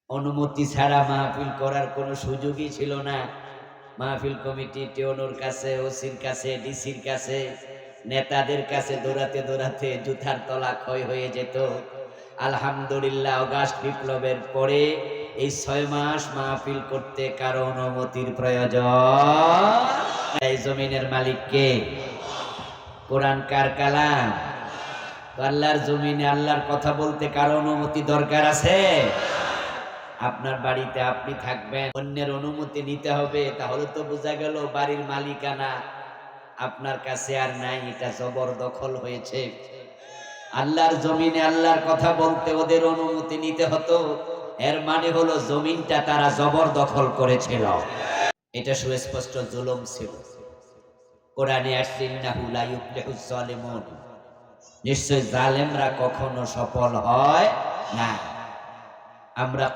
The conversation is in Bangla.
অনুমতি ছাড়া মাহফিল করার কোনো সুযোগই ছিল না। মাহফিল কমিটি টিওনোর কাছে, ওসির কাছে, ডিসির কাছে, নেতাদের কাছে দৌড়াতে দৌড়াতে জুতার তলা ক্ষয় হয়ে যেত। আলহামদুলিল্লাহ, অগাস্ট বিপ্লবের পরে এই 6 মাস মাহফিল করতে কারো অনুমতির প্রয়োজন। এই জমিনের মালিক কে? কোরআন কার কালাম? আল্লাহর জমিনে আল্লাহর কথা বলতে কারো অনুমতি দরকার আছে? আপনার বাড়িতে আপনি থাকবেন, অন্যের অনুমতি নিতে হবে, তাহলে তো বোঝা গেল বাড়ির মালিকানা আপনার কাছে আর নাই, এটা জবরদখল হয়েছে। আল্লাহর জমিনে আল্লাহর কথা বলতে ওদের অনুমতি নিতে হতো, এর মানে হলো জমিনটা তারা জবরদখল করেছিল। এটা সুস্পষ্ট জুলুম ছিল। কোরআনে আসছে ইন্নাহু লা ইউফলিহুজ জালিমুন, নিশ্চয় জালেমরা কখনো সফল হয় না। আমরা